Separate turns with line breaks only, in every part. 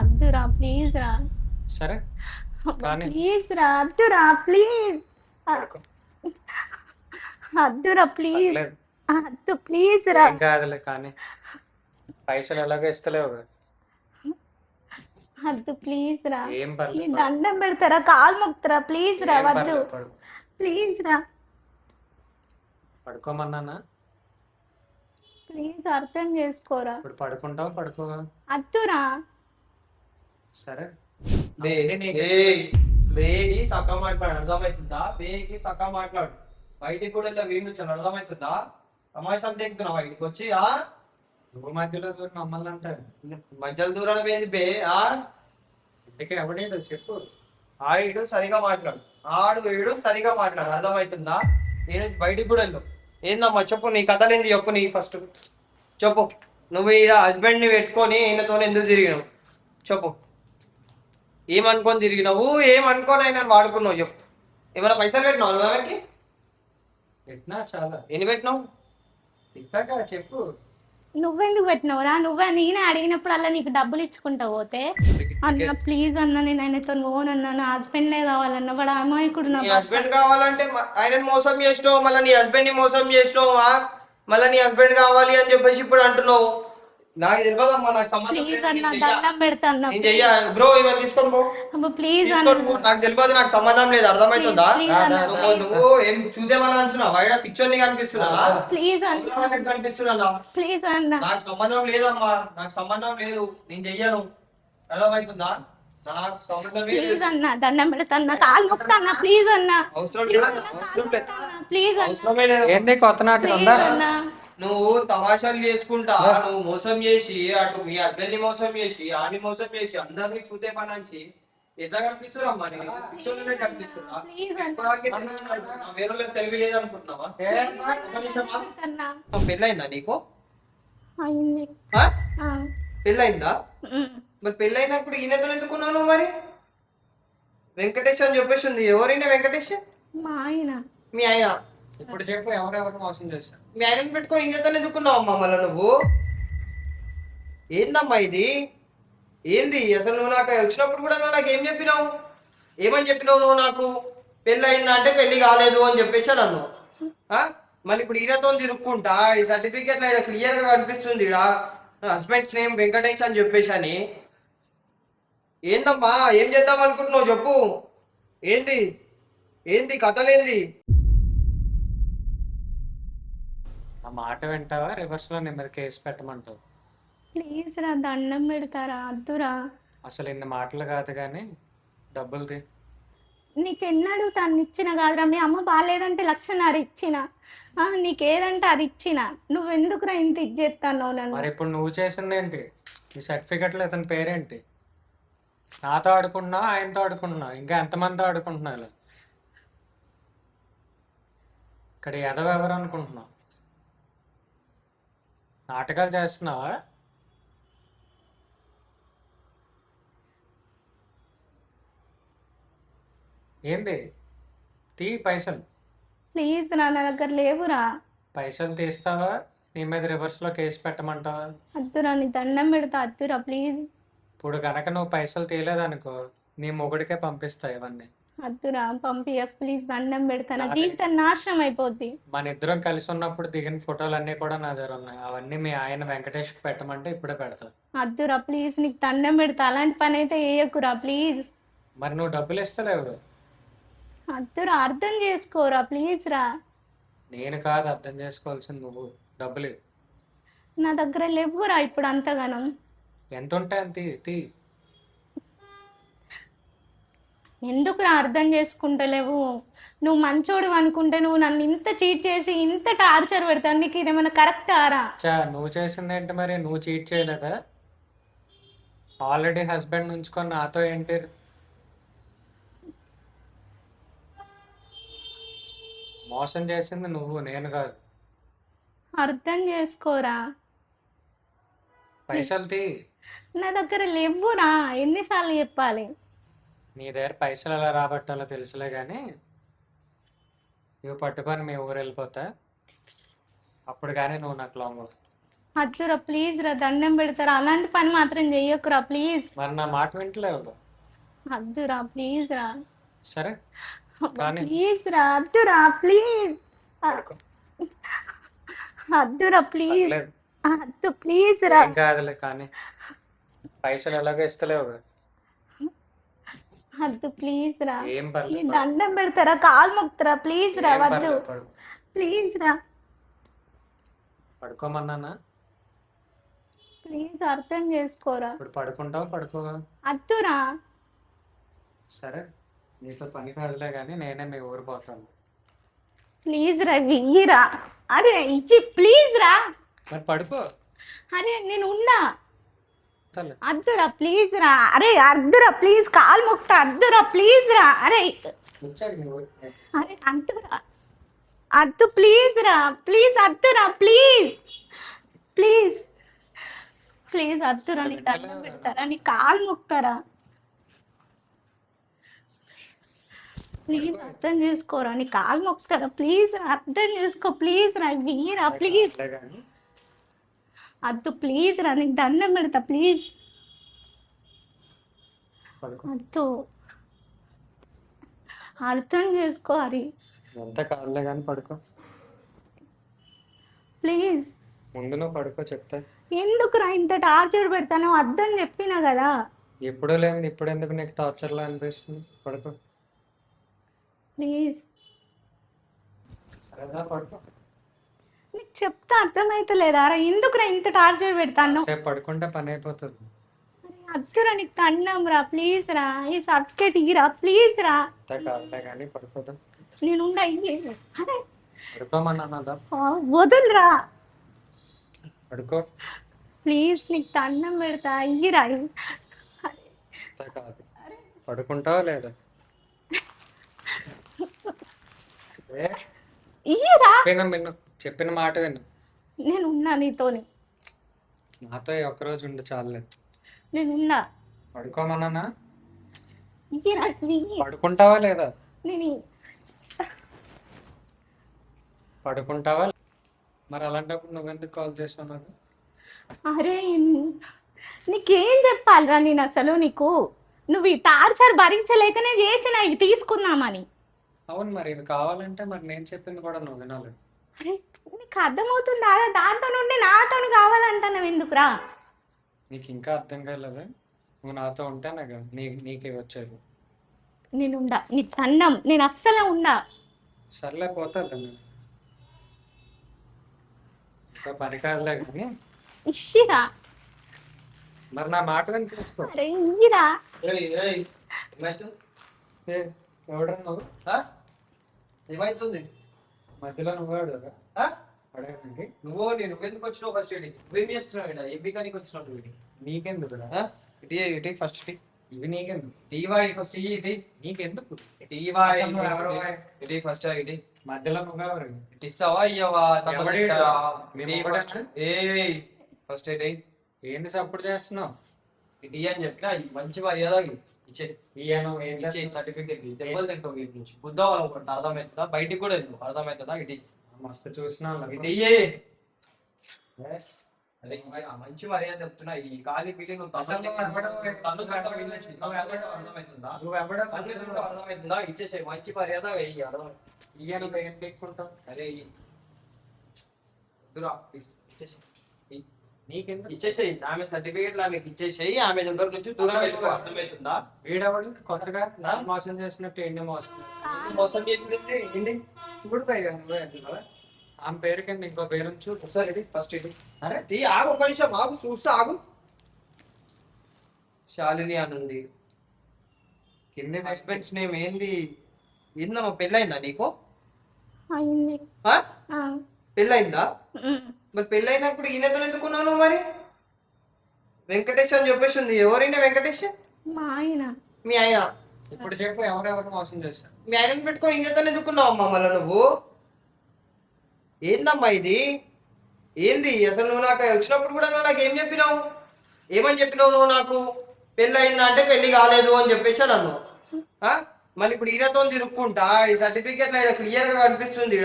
అద్దురా please రా.
సరే కానీ
ప్లీజ్ రా అద్దురా ప్లీజ్.
పడుకో.
అద్దురా ప్లీజ్.
పర్లేదు,
అద్దు ప్లీజ్ రా.
ఏం కాదులే కానీ పైసలు ఎలాగో ఇస్తలేవు కదా.
అద్దు ప్లీజ్ రా.
ఏం
నీ
పర్లేదు,
దండం పెడతారా, కాలు మొక్కుతారా, ప్లీజ్ రా
ఏం
వద్దు.
పర్లేదు, పడుకో.
ప్లీజ్ రా.
పడుకోమన్నానా?
ప్లీజ్ అర్థం చేసుకోరా.
ఇప్పుడు పడుకుంటావు, పడుకో.
అద్దురా.
సరే
బేకి సక్క మాట్లాడు, అర్థమవుతుందా? బేకి సక్క మాట్లాడు. బయటికి కూడా ఇలా వీడి నుంచి అర్థమవుతుందా? తమాషాలు తెగుతున్నావు బయటికి వచ్చి.
నువ్వు మధ్యలో దూరం మమ్మల్ని అంటారు.
మధ్యలో దూరం ఏంది బే?
ఇంటికి ఎవడేదో చెప్పు.
ఆడు సరిగా మాట్లాడు, ఈడు సరిగా మాట్లాడు, అర్థమవుతుందా? నేను బయటికి కూడా వెళ్ళు. ఏందమ్మా చెప్పు, నీ కథలు ఏంది చెప్పు. నీ ఫస్ట్ చెప్పు. నువ్వు ఈడ హస్బెండ్ని పెట్టుకొని ఈయనతో ఎందుకు తిరిగినావు చెప్పు. ఏమనుకొని తిరిగినావు, ఏమనుకొని ఆయన వాడుకున్నావు చెప్పు. ఏమైనా పైసలు పెట్టినావు నువ్వు ఆమెకి?
పెట్టినా చాలా.
ఎన్ని పెట్టినావు?
తిప్పాక చెప్పు.
నువ్వెందుకు పెట్టినావురా? నేనే అడిగినప్పుడల్లా నీకు డబ్బులు ఇచ్చుకుంటా పోతే. అన్న ప్లీజ్ అన్న, నేను ఆయనతో పోనన్నా, నా హస్బెండ్లే కావాలన్న. వాడు అమాయకుడు. నా
నీ హస్బెండ్ కావాలంటే ఆయనని మోసం చేసినావు, మళ్ళీ నీ హస్బెండ్ ని మోసం చేసినావు. మళ్ళీ నీ హస్బెండ్ కావాలి అని చెప్పేసి ఇప్పుడు అంటున్నావు. నాకు తెలియదమ్మా, నాకు సంబంధం
ప్లీజ్
లేదు,
అన్న,
నేను చెయ్య.
దండం పెడతా అన్న.
నేను చెయ్య బ్రో, ఇవన్నీ తీసుకొని పో,
అమ్మ ప్లీజ్
తీసుకొని పో.
అన్న.
నాకు తెలియదు, నాకు సంబంధం లేదు, అర్థమవుతుందా?
ప్లీజ్ అన్న.
నువ్వు ఏం చూద్దామని అంటున్నావా? ఇక్కడ పిక్చర్ ని కనిపిస్తున్నా,
ప్లీజ్ అన్న.
కనిపిస్తున్నా.
ప్లీజ్ అన్న.
నాకు సంబంధం లేదమ్మా, నాకు సంబంధం లేదు, నేను చెయ్యను, అర్థమవుతుందా? నాకు సంబంధం లేదు.
ప్లీజ్ అన్న, దండం పెడతా అన్న, కాలు మొక్కుతా అన్న. ప్లీజ్ అన్న.
అవసరం లేదు, అవసరం లేదు,
ప్లీజ్ అన్న.
అవసరమే లేదు.
ఏంది కొత్త నాటకం ఉందా?
ప్లీజ్ అన్న.
నువ్వు తమాషాలు చేసుకుంటా, నువ్వు మోసం చేసి, అటు మీ హస్బెండ్ ని మోసం చేసి, ఆని మోసం చేసి, అందరినీ చూతే పనాంచి ఎట్లా కనిపిస్తున్నామ్మా? నీకు పిచ్చోళ్ళనే కనిపిస్తున్నా?
ప్లీజ్ అన్న.
వేరే వాళ్ళకి తెలివి లేదనుకుంటున్నావా? ఒక నిమిషమా?
అన్న.
పెళ్ళయిందా నీకు?
అయింది.
ఆ?
ఆ.
పెళ్ళయిందా?
ఉమ్.
మరి పెళ్ళైనప్పుడు ఈయనతో ఎందుకున్నావు నువ్వు మరి? వెంకటేష్ అని చెప్పేసి ఉంది. ఎవరైనా వెంకటేష్?
మా ఆయన.
మీ ఆయన.
ఇప్పుడు చెప్పు, ఎవరెవరు మోసం చేశారు?
మీ ఆయనని పెట్టుకొని ఈయనతో ఎందుకున్నావు అమ్మా మళ్ళీ నువ్వు? ఏందమ్మా ఇది? ఏంది అసలు? నువ్వు నాకు వచ్చినప్పుడు కూడా నువ్వు నాకు ఏం చెప్పినావు? ఏమని చెప్పినావు నువ్వు నాకు? పెళ్ళి అయిందా అంటే పెళ్లి కాలేదు అని చెప్పేసి నన్ను. మళ్ళీ ఇప్పుడు ఈయనతో తిరుక్కుంటా, ఈ సర్టిఫికేట్ ఇక్కడ క్లియర్ గా కనిపిస్తుంది, ఈడ హస్బెండ్స్ నేమ్ వెంకటేష్ అని చెప్పేసి అని. ఏందమ్మా, ఏం చేద్దాం అనుకుంటున్నావు చెప్పు. ఏంది ఏంది కథలేంది?
ఆ మాట వింటావా? రివర్స్ లో నీ మీద కేసు పెట్టమంటావు?
ప్లీజ్ రా, దండం పెడతారా, అద్దురా.
అసలు ఇన్ని మాటలు కాదు కానీ డబ్బులుది.
నీకెన్నడు తను ఇచ్చిన కాదురా. మీ అమ్మ బాగాలేదంటే 1,00,000 ఇచ్చిన. నీకేదంటే అది ఇచ్చిన. నువ్వెందుకురా ఇంత ఇది చేస్తాను నన్ను?
మరి ఇప్పుడు నువ్వు చేసింది ఏంటి? ఈ సర్టిఫికెట్లో ఇతని పేరేంటి? నాతో ఆడుకుంటున్నావు, ఆయనతో ఆడుకుంటున్నావు, ఇంకా ఎంతమంది ఆడుకుంటున్నావు ఇలా? ఇక్కడ ఎదవ ఎవరు అనుకుంటున్నావు? నాటకాలు చేస్తున్నావా? ఏంది? తీ పైసలు.
ప్లీజ్ రా, నా దగ్గర లేవురా.
పైసలు తీస్తావా? నీ మీద రివర్స్లో కేసు పెట్టమంటావా?
అద్దురా, నీ దండం పెడతా, అద్దురా ప్లీజ్.
ఇప్పుడు కనుక నువ్వు పైసలు తీయలేదనుకో, నీ మొగుడికే పంపిస్తా ఇవన్నీ.
అద్దురా, పంపియక్ ప్లీజ్, దండం పెడతా. నా జీవితం నాశనం అయిపోద్ది.
మన ఇద్దరం కలిసి ఉన్నప్పుడు దిగిన ఫోటోలన్నీ కూడా నా దగ్గర ఉన్నాయి. అవన్నీ మీ ఆయన వెంకటేష్కి పెట్టమంటే ఇప్పుడే పెడతా.
అద్దురా ప్లీజ్, నీకు దండం పెడతా. అలాంటి పని అయితే వేయకురా ప్లీజ్.
మరి నువ్వు డబ్బులు ఇస్తలేవు.
అద్దురా, అర్థం చేసుకోరా ప్లీజ్ రా.
నేను కాదు అర్థం చేసుకోవాల్సింది నువ్వు. డబ్బులు ఇవ్వు.
నా దగ్గర లేవురా ఇప్పుడు అంతగానం.
ఎంత ఉంటాయి అంత తీ.
ఎందుకురా అర్థం చేసుకుంటలేవు? నువ్వు మంచోడు అనుకుంటే నువ్వు నన్ను ఇంత చీట్ చేసి ఇంత టార్చర్ పెడతాను. నీకు ఇదేమైనా కరెక్ట్ ఆరా?
నువ్వు చేసింది ఏంటి మరి? నువ్వు చీట్ చేయలేదా? ఆల్రెడీ హస్బెండ్ ఉంచుకొని నాతో ఏంటి? మోసం చేసింది నువ్వు, నేను కాదు.
అర్థం చేసుకోరా.
పైసలు తీ.
నా దగ్గర లేవురా, ఎన్నిసార్లు చెప్పాలి?
నీ దగ్గర పైసలు ఎలా రాబట్టాలో తెలుసులే కానీ ఇవి పట్టుకొని మీ ఊరు వెళ్ళిపోతా. అప్పుడు కానీ నువ్వు నాకు లాంగ్.
అద్దురా ప్లీజ్ రా, దండం పెడతారా, అలాంటి పని మాత్రం చెయ్యకురా ప్లీజ్.
మరి నా మాట వింటలేవు.
అద్దురా ప్లీజ్ రా,
సరే కానీ
ప్లీజ్ రా, అద్దురా ప్లీజ్,
పడుకో.
అద్దురా ప్లీజ్,
పర్లేదు.
అద్దు ప్లీజ్ రా,
ఏం కాదులే కానీ పైసలు ఎలాగో ఇస్తలేవు కదా.
అద్దు ప్లీజ్ రా,
ఏం
ఈ
పర్లేదు.
దండం పెడతారా, కాలు మొక్కుతారా ప్లీజ్ రా,
ఏం
వద్దు
పర్లేదు, పడుకో.
ప్లీజ్ రా,
పడుకోమన్నానా?
ప్లీజ్ అర్థం చేసుకోరా,
ఇప్పుడు పడుకుంటావు పడుకోవా?
అద్దురా
సరే నీతో పని కాదులే కానీ నేనే మీ ఊరు పోతాను.
ప్లీజ్ రా, ఇయ్యిరా, అరే ఇచ్చి ప్లీజ్ రా,
మరి పడుకో.
అరే నేను ఉన్నా,
తల్లి.
అద్దురా ప్లీజ్ రా, అరే అద్దురా ప్లీజ్, కాలు మొక్కుతా, అద్దురా ప్లీజ్ రా, అరే
వచ్చాడు మీ ఊరు.
అరే అద్దురా, అద్దు ప్లీజ్ రా, ప్లీజ్ అద్దురా ప్లీజ్, ప్లీజ్ ప్లీజ్ అద్దురా, నీకు దండం పెడతారా, నీ కాలు మొక్కుతారా, ప్లీజ్ అర్థం చేసుకోరా, నీ కాలు మొక్కుతారా ప్లీజ్ రా, అర్థం చేసుకో ప్లీజ్ రా, ఇయ్యిరా ప్లీజ్,
అట్లే కానీ
అద్దు ప్లీజ్ రా, నీకు దండం పెడతా ప్లీజ్,
పడుకో.
అద్దు అర్థం చేసుకో హరి
ఎంత కాదులే కానీ పడుకో.
ప్లీజ్.
ముందు నువ్వు పడుకో చెప్తా.
ఎందుకురా ఇంత టార్చర్ పెడతాను, అద్దని చెప్పినా కదా.
ఎప్పుడూ లేదు, ఇప్పుడు ఎందుకు నీకు టార్చర్లా అనిపిస్తుంది? పడుకో.
ప్లీజ్
సరేదా పడుకో.
నీకు చెప్తా అర్థమైతలేదా రా, ఎందుకురా ఇంత టార్చర్ పెడతాను.
సేపు పడుకుంటే పని అయిపోతుంది.
అద్దురా, నీకు తండం రా ప్లీజ్ రా, ఈ సర్టిఫికేట్ ఇరా ప్లీజ్ రా,
అంతే కాదులే కానీ పడుకోదా.
నేను అదే
పడుకోమన్నాదా?
వదులురా
పడుకో.
ప్లీజ్, నీకు దండం పెడతా, ఇయ్యిరా.
అంతే కాదు, పడుకుంటావా లేదా?
ఇయ్యిరా,
చెప్పిన మాట విను.
నేను ఉన్నా నీతోని,
నాతో ఒక్కరోజు ఉండు చాలులేదు.
నేను ఉన్నా.
పడుకోమన్నానా?
ఇయ్యిరా, ఇయ్యి.
పడుకుంటావా లేదా?
నేను
పడుకుంటావా? మరి అలాంటప్పుడు నువ్వెందుకు కాల్ చేసావు నాకు?
అరే నీకేం చెప్పాలిరా నేను అసలు, నీకు నువ్వు ఈ టార్చర్ భరించలేకనే చేసిన ఇవి తీసుకున్నామని.
అవును, మరి ఇవి కావాలంటే మరి నేను చెప్పింది కూడా నువ్వు వినాలి.
అరే నీకు అర్థమవుతుందా, దాంతో నుండి నాతో కావాలంటున్నావు ఎందుకురా?
నీకు ఇంకా అర్థం కాలేదా? నువ్వు నాతో ఉంటే నాకు నీకే వచ్చేది.
నేను ఉండా, నీ దండం, నేను అస్సలు ఉండా.
సర్లే పోతుంది. ఇంకా పని కాదులే కానీ
ఇచ్చిరా,
మరి నా మాట విని చూసుకో.
అరే ఇయ్యిరా.
ఎవడరా నువ్వు?
ఏమైతుంది
మధ్యలో నువ్వు అడగరా? అడగండి.
నువ్వెందుకు వచ్చినావు? ఫస్ట్ నువ్వేం చేస్తున్నావు ఇక్కడ? ఏ బికానికి వచ్చినావు?
నీకెందుకురా?
ఇటీ ఫస్ట్
ఇవి నీకెందుకు?
టీవై ఫస్ట్ ఇటీ
నీకెందుకు?
టీవై
ఎవరు?
ఇటీ ఫస్ట్ ఇటీ
మధ్యలో నువ్వెవరు?
ఇటు ఇస్తావా ఇయ్యవా?
ఎవడీడు? మేము
ఫస్ట్ ఫస్ట్ ఇటీ
ఏంటి సపోర్ట్ చేస్తున్నావు?
ఇటీ అని చెప్పినా మంచి మర్యాద ఇచ్చే
ఇయ్యను. ఏం
ఇచ్చే
చేస్తున్నావు?
సర్టిఫికేట్ దెబ్బలు తింటావు వీటి నుంచి. బుద్ధవాళ్ళు ఒకటి అర్థమవుతుందా? బయటికి కూడా వెళ్ళు, అర్థమవుతుందా? ఇటీ
మస్తు చూసినా
ఇటీ అదే మంచి మర్యాద చెప్తున్నా. ఈ ఖాళీ పిల్లి నువ్వు తన్ను కట్టడం అర్థమవుతుందా? అర్థమవుతుందా? ఇచ్చేసాయి మంచి మర్యాద వెయ్యి. అర్థమవుతుంది.
ఇయ్యను. ఏం తీసుకుంటావు?
అరే వద్దురా ప్లీజ్ ఇచ్చేసాయి.
నీకెందుకు?
ఇచ్చేసాయి ఆమె సర్టిఫికేట్లు ఆమెకి ఇచ్చేసాయి. ఆమె దగ్గర నుంచి దూరం వెళ్ళిపో. అర్థమవుతుందా?
వీడెవడు కొత్తగా మోసం చేసినట్టు ఏంటి మోసం?
మోసం చేసింది ఏంటి?
ఇప్పుడు పైగా నువ్వే అంటున్నావా? ఆమె పేరు కింద ఇంకో పేరు ఉంచు ఒకసారి. ఇది ఫస్ట్ ఇది.
అరే తీ ఆగు, ఒక నిమిషం ఆగు, చూస్తా ఆగు. శాలిని అని ఉంది
కింద
హస్బెండ్స్ నేమ్ ఏంది? ఏందమ్మా పెళ్ళయిందా నీకు?
అయింది.
పెళ్ళయిందా? మరి పెళ్ళైనప్పుడు ఈయనతో ఎందుకున్నావు నువ్వు? మరి వెంకటేష్ అని చెప్పేసి ఉంది. ఎవరైనా వెంకటేష్?
మా ఆయన.
మీ ఆయన?
ఇప్పుడు చెప్పు ఎవరెవరు మోసం చేశారు?
మీ ఆయనని పెట్టుకొని ఈయనతో ఎందుకున్నావు అమ్మా మళ్ళీ నువ్వు? ఏందమ్మా ఇది? ఏంది అసలు? నువ్వు నాకు వచ్చినప్పుడు కూడా నువ్వు నాకు ఏం చెప్పినావు? ఏమని చెప్పినావు నువ్వు నాకు? పెళ్ళి అయిందా అంటే పెళ్లి కాలేదు అని చెప్పేసి నన్ను. మళ్ళీ ఇప్పుడు ఈయనతో తిరుక్కుంటా ఈ సర్టిఫికేట్ ఇక్కడ క్లియర్ గా కనిపిస్తుంది.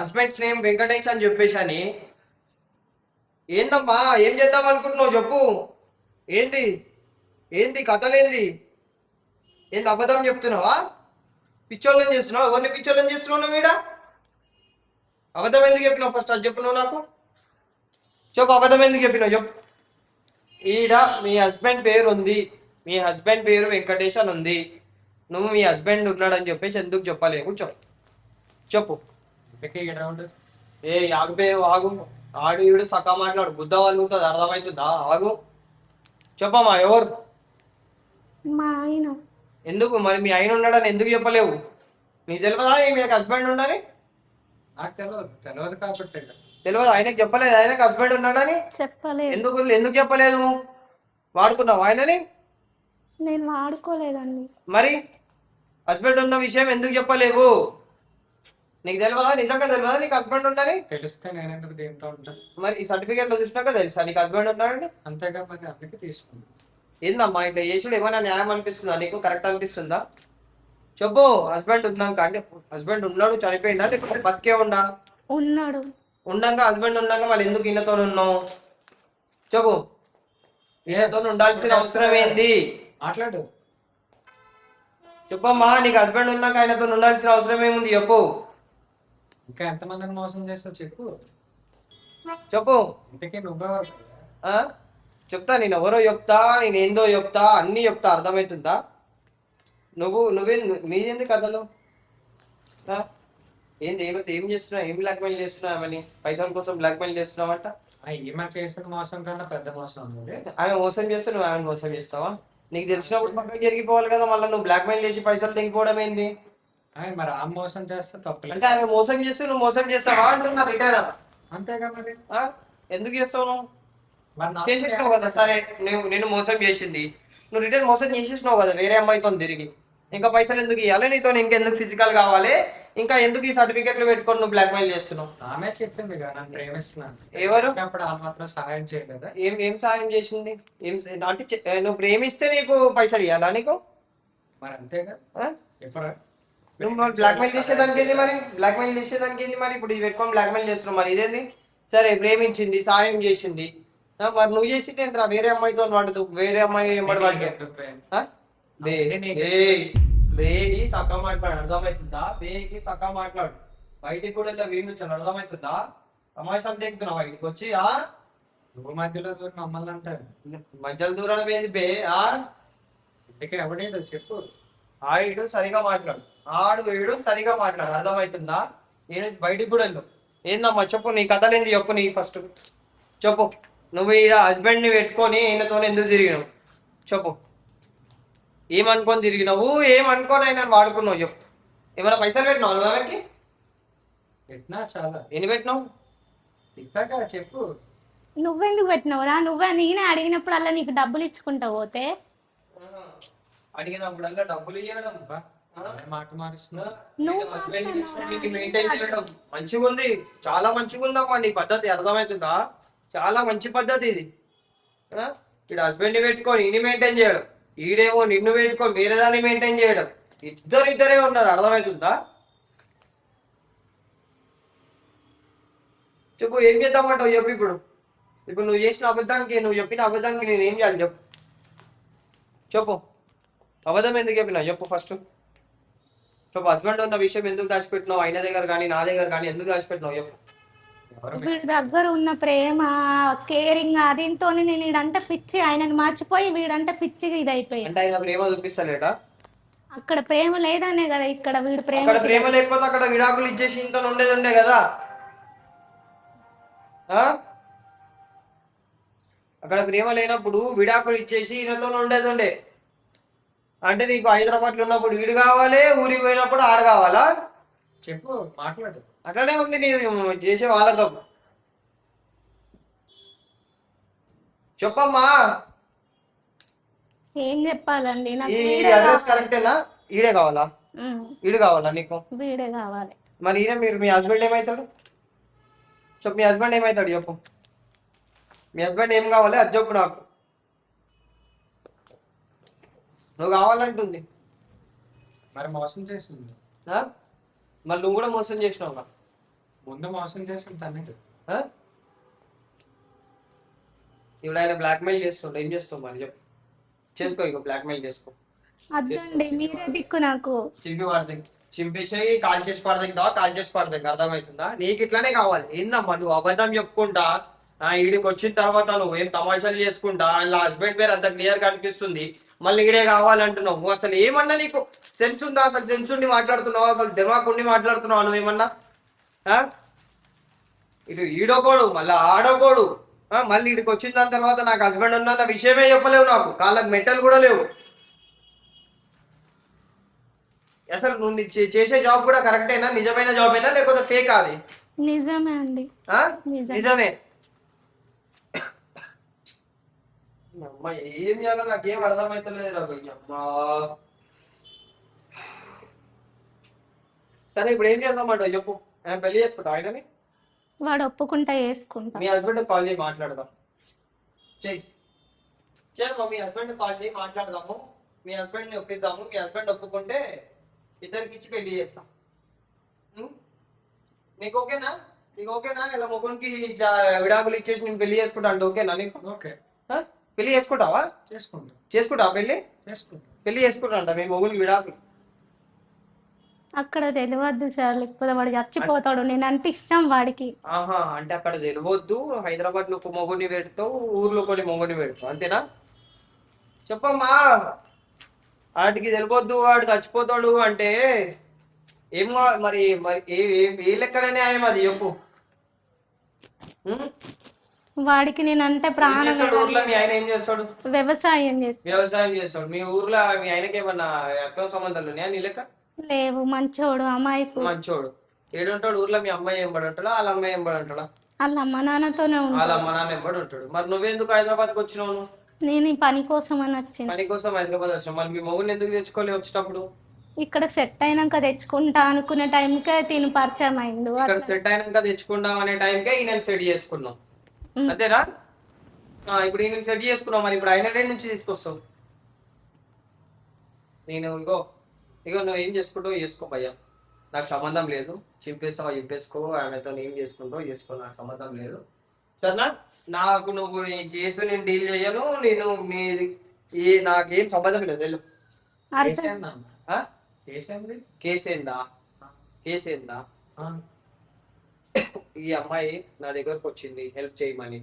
హస్బెండ్స్ నేమ్ వెంకటేష్ అని చెప్పేసి అని. ఏందమ్మా ఏం చేద్దాం అనుకుంటున్నావు చెప్పు. ఏంది ఏంది కథలేంది? ఏంది అబద్ధం చెప్తున్నావా? పిచ్చోళ్ళని చేస్తున్నావు? ఎవరిని పిచ్చోళ్ళని చేస్తున్నావు నువ్వు ఈడ? అబద్ధం ఎందుకు చెప్పినావు ఫస్ట్ అది చెప్పు నువ్వు నాకు. చెప్పు అబద్ధం ఎందుకు చెప్పినావు చెప్పు. ఈడ మీ హస్బెండ్ పేరు ఉంది, మీ హస్బెండ్ పేరు వెంకటేష్ అని ఉంది. నువ్వు మీ హస్బెండ్ ఉన్నాడని చెప్పేసి ఎందుకు చెప్పలేవు చెప్పు. చెప్పు.
ఇంతకీ ఇక్కడ ఉండు.
ఏ ఆగిపోయి ఆగు. ఆడు ఈడు సకా మాట్లాడు, బుద్ధ వాళ్ళుతుంది అర్థమవుతుందా? ఆగు. చెప్పమ్మా ఎవరు?
మా ఆయన.
ఎందుకు మరి మీ ఆయన ఉన్నాడని ఎందుకు చెప్పలేవు? నీకు తెలియదా మీ హస్బెండ్ ఉండని?
నాకు తెలియదు కాబట్టి
తెలియదు ఆయనకు చెప్పలేదు ఆయనకు హస్బెండ్ ఉన్నాడని?
చెప్పలేదు.
ఎందుకు ఎందుకు చెప్పలేదు? వాడుకున్నావు ఆయనని?
నేను వాడుకోలేదండి.
మరి హస్బెండ్ ఉన్న విషయం ఎందుకు చెప్పలేవు? నీకు తెలియదా? నిజంగా తెలియదా నీకు హస్బెండ్ ఉండని?
తెలిస్తే నేను ఎందుకు దీంతో ఉంటాను?
మరి ఈ సర్టిఫికేట్ లో చూసినాక తెలుసా నీకు హస్బెండ్ ఉన్నాడని?
అంతేగా మరి అందుకే తీసుకున్నాను.
ఏందమ్మా ఇట్లా చేసుడు ఏమైనా న్యాయం అనిపిస్తుందా నీకు? కరెక్ట్ అనిపిస్తుందా? చెప్పు. హస్బెండ్ ఉన్నాక అంటే హస్బెండ్ ఉన్నాడు చనిపోయిందా లేకపోతే బతికే ఉండా?
ఉన్నాడు.
ఉండంగా హస్బెండ్ ఉన్నాక మళ్ళీ ఎందుకు ఈయనతో ఉన్నావు? చెప్పు. ఈయనతో ఉండాల్సిన అవసరం ఏంది?
మాట్లాడు.
చెప్పమ్మా నీకు హస్బెండ్ ఉన్నాక ఆయనతో ఉండాల్సిన అవసరం ఏముంది చెప్పు.
ఇంకా ఎంతమందిని మోసం చేస్తావు చెప్పు.
చెప్పు.
ఇంతకీ నువ్వెవరు?
ఆ? చెప్తా. నేను ఎవరో చెప్తా, నేను ఏందో చెప్తా, అన్నీ చెప్తా. అర్థమవుతుందా? నీదేంది కథలు? ఆ? ఏంది ఏం చేస్తున్నావు? ఏం బ్లాక్మెయిల్ చేస్తున్నావు? ఆమెని పైసల కోసం బ్లాక్మెయిల్ చేస్తున్నావంట.
ఈమె చేసిన మోసం కన్నా పెద్ద మోసం ఉంది.
ఆమె మోసం చేస్తే నువ్వు ఆమెను మోసం చేస్తావా? నీకు తెలిసినప్పుడు పక్కకి జరిగిపోవాలి కదా. మళ్ళీ నువ్వు బ్లాక్మెయిల్ చేసి పైసలు తెగిపోవడం ఏంది?
మరి ఆ మోసం చేస్తే తప్పలేదు.
అంటే ఆమె మోసం చేస్తే నువ్వు మోసం చేస్తావా అంటున్నా రిటర్న్.
అంతేగా మరి.
ఎందుకు చేస్తావు నువ్వు?
మరి నాకు
చేసేసినావు కదా. సరే నేను మోసం చేసింది, నువ్వు రిటర్న్ మోసం చేసేసినావు కదా వేరే అమ్మాయితో తిరిగి. ఇంకా పైసలు ఎందుకు ఇవ్వాలి నీతో? ఇంకెందుకు ఫిజికల్ కావాలి? ఇంకా ఎందుకు ఈ సర్టిఫికెట్లు పెట్టుకొని నువ్వు బ్లాక్మెయిల్ చేస్తున్నావు?
ఆమె చెప్పింది కదా నన్ను ప్రేమిస్తున్నాను.
ఎవరు?
అప్పుడు ఆ మాత్రం సహాయం చేయలేదా?
ఏం సాయం చేసింది? అంటే నువ్వు ప్రేమిస్తే నీకు పైసలు ఇవ్వాలా నీకు?
మరి అంతేగా.
ఆ?
ఎప్పుడు
నువ్వు బ్లాక్మెయిల్ చేసేదానికి ఏంది మరి? బ్లాక్మెయిల్ చేసేదానికి ఏంది మరి? ఇప్పుడు ఇది పెట్టుకొని బ్లాక్మెయిల్ చేస్తున్నావు మరి ఇదేంది? సరే ప్రేమించింది, సాయం చేసింది, మరి నువ్వు చేసింది ఏంట్రా? వేరే అమ్మాయితో వాడుతూ వేరే అమ్మాయి ఎంబడి వాడికి బేగి సక్క మాట్లాడు. అర్థమవుతుందా? బేగి సక్క మాట్లాడు. బయటికి కూడా ఇలా వీడి నుంచి అర్థమవుతుందా? తమాషాలు తెగుతున్నావు బయటికి వచ్చి.
నువ్వు మధ్యలో దూరం మమ్మల్ని అంటారు.
మధ్యలో దూరం ఏంది బే?
ఇంతకీ ఎవడేదో చెప్పు.
ఆడు సరిగా మాట్లాడు. ఆడు ఏడు సరిగా మాట్లాడు. అర్థమవుతుందా? నేను బయటికి కూడా వెళ్ళు. ఏందమ్మా చెప్పు. నీ కథలేంది చెప్పు. నీ ఫస్ట్ చెప్పు. నువ్వు ఈడ హస్బెండ్ని పెట్టుకొని ఈయనతో ఎందుకు తిరిగినావు చెప్పు. ఏమనుకొని తిరిగినావు? ఏమనుకొని ఆయన వాడుకున్నావు చెప్పు. ఏమైనా పైసలు పెట్టినావు నువ్వు ఆమెకి?
పెట్టినా చాలా.
ఎన్ని పెట్టినావు?
తిప్పాక చెప్పు.
నువ్వెందుకు పెట్టినవురా? నేనే అడిగినప్పుడల్లా నీకు డబ్బులు ఇచ్చుకుంటా పోతే.
అడిగినప్పుడల్లా డబ్బులు ఇవ్వడం,
మాట మారుస్తున్నా.
మెయింటైన్ చేయడం మంచిగా ఉంది. చాలా మంచిగా ఉందమ్మా నీ పద్ధతి. అర్థమవుతుందా? చాలా మంచి పద్ధతి ఇది. ఇక్కడ హస్బెండ్ని పెట్టుకొని ఈయన మెయింటైన్ చేయడం, ఈడేమో నిన్ను పెట్టుకొని వేరే దాన్ని మెయింటైన్ చేయడం. ఇద్దరే ఉన్నారు. అర్థమవుతుందా? చెప్పు. ఏం చేద్దామంటావు చెప్పు. ఇప్పుడు నువ్వు చేసిన అబద్ధానికి, నువ్వు చెప్పిన అబద్ధానికి నేను ఏం చేయాలి చెప్పు. చెప్పు. అబద్ధం ఎందుకు చెప్పినావు చెప్పు ఫస్ట్ చెప్పు. హస్బెండ్ ఉన్న విషయం ఎందుకు దాచిపెట్టినావు? ఆయన దగ్గర కానీ నా దగ్గర కానీ ఎందుకు దాచిపెట్టినావు చెప్పు.
వీడి దగ్గర ఉన్న ప్రేమ, కేరింగ్ అదితో నేను వీడంటే పిచ్చి, ఆయనని మర్చిపోయి వీడంటే పిచ్చిగా ఇదైపోయింది.
అంటే ఆయన ప్రేమ చూపిస్తలేడా?
అక్కడ ప్రేమ లేదనే కదా ఇక్కడ వీడు ప్రేమ.
అక్కడ ప్రేమ లేకపోతే అక్కడ విడాకులు ఇచ్చేసి ఇంత ఉండేది కదా. అక్కడ ప్రేమ లేనప్పుడు విడాకులు ఇచ్చేసి ఈయనతో ఉండేది. అంటే నీకు హైదరాబాద్లో ఉన్నప్పుడు వీడు కావాలి, ఊరికి పోయినప్పుడు ఆడ కావాలా?
చెప్పు. మాట్లాడు.
అట్లనే ఉంది నీ చేసే వాళ్ళకం. చెప్పమ్మా.
ఏం చెప్పాలండి?
ఈ అడ్రస్ కరెక్టేనా? ఈడే కావాలా? ఈడు కావాలా నీకు?
వీడే కావాలి.
మరి ఈయన మీ హస్బెండ్ ఏమవుతాడు చెప్పు. మీ హస్బెండ్ ఏమవుతాడు చెప్పు. మీ హస్బెండ్ ఏం కావాలి అది చెప్పు నాకు. నువ్వు కావాలంటుంది.
మరి మోసం చేసింది.
మరి నువ్వు కూడా మోసం చేసినావు.
ముందు మోసం చేసింది తనకి.
ఇప్పుడు ఆయన బ్లాక్మెయిల్ చేస్తుండే, ఏం చేస్తావు మరి చెప్పు. చేసుకో, ఇక బ్లాక్మెయిల్ చేసుకో.
అద్దండి మీరే దిక్కు నాకు.
చింపి పడతాయి, చింపేసి కాల్ చేసి పడతాయి, కాల్ చేసి పడతాయి. అర్థమవుతుందా? నీకు ఇట్లానే కావాలి. ఏందమ్మా నువ్వు అబద్ధం చెప్పుకుంటా ఈడికి వచ్చిన తర్వాత నువ్వేం తమాషాలు చేసుకుంటా, ఇలా హస్బెండ్ పేరు అంత క్లియర్ కనిపిస్తుంది, మళ్ళీ ఈడే కావాలంటున్నావు. నువ్వు అసలు ఏమన్నా నీకు సెన్స్ ఉందా? అసలు సెన్స్ ఉండి మాట్లాడుతున్నావు? అసలు దిమాగ్ ఉండి మాట్లాడుతున్నావు నువ్వేమన్నా? ఇటు ఈడోకోడు, మళ్ళీ ఆడోకోడు, మళ్ళీ ఇడికి వచ్చిన దాని తర్వాత నాకు హస్బెండ్ ఉన్న విషయమే చెప్పలేవు, నాకు కాళ్ళకి మెట్టలు కూడా లేవు. అసలు నువ్వు చేసే జాబ్ కూడా కరెక్టేనా? నిజమైన జాబ్ అయినా లేకపోతే ఫేక్? అది
నిజమే అండి.
నిజమే. అమ్మా ఏం చేయాలో నాకేం అర్థమవుతలేదు అమ్మా. సరే ఇప్పుడు ఏం చేద్దామంట చెప్పు. నేను పెళ్లి చేసుకుంటా ఆయనని.
వాడు ఒప్పుకుంటా చేసుకుంటా.
మీ హస్బెండ్ కాల్ చేయి మాట్లాడదాం. చెయ్యి మీ హస్బెండ్ కాల్ చేయి మాట్లాడదాము. మీ హస్బెండ్ ని ఒప్పిస్తాము. మీ హస్బెండ్ ఒప్పుకుంటే ఇద్దరికి ఇచ్చి పెళ్లి చేస్తాం. నీకు ఓకేనా? నీకు ఓకేనా? ఇలా మొగునికి విడాకులు ఇచ్చేసి నేను పెళ్లి చేసుకుంటా అంటే ఓకేనా నీకు?
ఓకే.
పెళ్లి చేసుకుంటావా? చేసుకుంటావా పెళ్లి? పెళ్లి చేసుకుంటా అంట మీ మొగునికి విడాకులు.
అక్కడ తెలియవద్దు సార్, లేకపోతే వాడు చచ్చిపోతాడు. నేను అంటే ఇష్టం వాడికి.
ఆహా, అంటే అక్కడ తెలియవద్దు. హైదరాబాద్ లో ఒక మొగుని పెడతావు, ఊర్లో కొన్ని మొగుని పెడతావు, అంతేనా? చెప్పమ్మా. వాటికి తెలియవద్దు, వాడు చచ్చిపోతాడు అంటే ఏం మరి మరి ఏ లెక్కన న్యాయం అది చెప్పు.
వాడికి నేనంటే ప్రాణం.
ఊర్లో మీ ఆయన ఏం చేస్తాడు?
వ్యవసాయం చేస్తాడు.
వ్యవసాయం చేస్తాడు. మీ ఊర్లో మీ ఆయనకి ఏమన్నా అక్రమ సంబంధాలు ఉన్నాయా నీ లెక్క?
లేవు. మంచోడు, అమ్మాయికు
మంచోడు. ఏడుంటాడు ఊర్లో? మీ అమ్మాయి ఎంబడి ఉంటాడా, వాళ్ళ అమ్మాయి ఎంబడి ఉంటాడా?
వాళ్ళ అమ్మ నాన్నతోనే
వాళ్ళ
ఉంటాడు.
అమ్మ నాన్న ఎంబడి ఉంటాడు. మరి నువ్వెందుకు హైదరాబాద్కి వచ్చినావు?
నేను ఈ పని కోసం అని వచ్చాను.
పని కోసం హైదరాబాద్ వచ్చావు. మరి మీ మొగుడిని ఎందుకు తెచ్చుకోలే వచ్చినప్పుడు?
ఇక్కడ సెట్ అయినాక తెచ్చుకుంటా అనుకునే టైంకే తిను పరిచయం అయిండు.
ఇక్కడ సెట్ అయినాక తెచ్చుకుందాం అనే టైంకే ఈయన సెట్ చేసుకున్నాం, అంతేనా? ఇప్పుడు ఈయన సెట్ చేసుకున్నాం. మరి ఇప్పుడు ఆయన నుంచి తీసుకొస్తావు. నేను ఇగో నువ్వు ఏం చేసుకుంటావు చేసుకో భయ్యా, నాకు సంబంధం లేదు. చింపేస్తావా చింపేసుకో, ఆమెతో ఏం చేసుకుంటావు చేసుకో, నాకు సంబంధం లేదు. సరేనా? నాకు నువ్వు నీ కేసు నేను డీల్ చేయను. నేను నాకేం సంబంధం లేదు వెళ్ళు. కేసేందా? ఈ అమ్మాయి నా దగ్గరకు వచ్చింది హెల్ప్ చేయమని,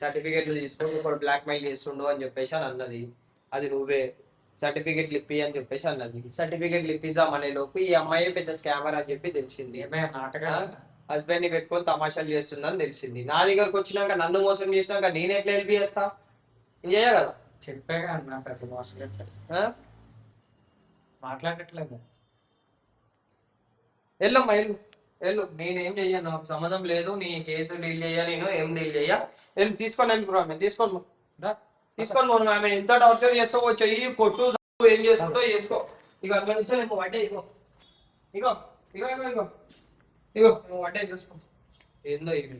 సర్టిఫికేట్లు తీసుకొని ఇప్పుడు బ్లాక్ మెయిల్ చేస్తుండు అని చెప్పేసి అని అన్నది. అది నువ్వే సర్టిఫికేట్లు ఇప్పి అని చెప్పేసి అన్నది. సర్టిఫికేట్లు ఇప్పిద్దామనే లోపు ఈ అమ్మాయి పెద్ద స్కామర్ అని చెప్పి తెలిసింది. హస్బెండ్ ని పెట్టుకొని తమాషాలు చేస్తుందని తెలిసింది. నా దగ్గరకు వచ్చినాక నన్ను మోసం చేసినాక నేను ఎట్లా హెల్ప్ చేస్తా? నేను చేయగల?
చెప్పాగా అన్న పెద్ద మోసం మాట్లాడట్లేదు.
వెళ్ళమ్మా వెళ్ళు. నేనేం చెయ్యను, నాకు సంబంధం లేదు. నీ కేసు డీల్ చెయ్య, నేను ఏం డీల్ చెయ్య. వెళ్ళి తీసుకొని వెళ్ళిపో ఆమె. తీసుకొని పోను. ఆమె ఎంత టార్చర్ చేస్తావో చెయ్యి, కొట్టు, ఏం చేసుకుంటో చేసుకో. ఇక అక్కడ నుంచి నేను వడ్డే ఇగో ఇగో ఇగో ఇగో ఇగో ఇగో నువ్వు వడ్డే చూసుకో. ఏందో ఇది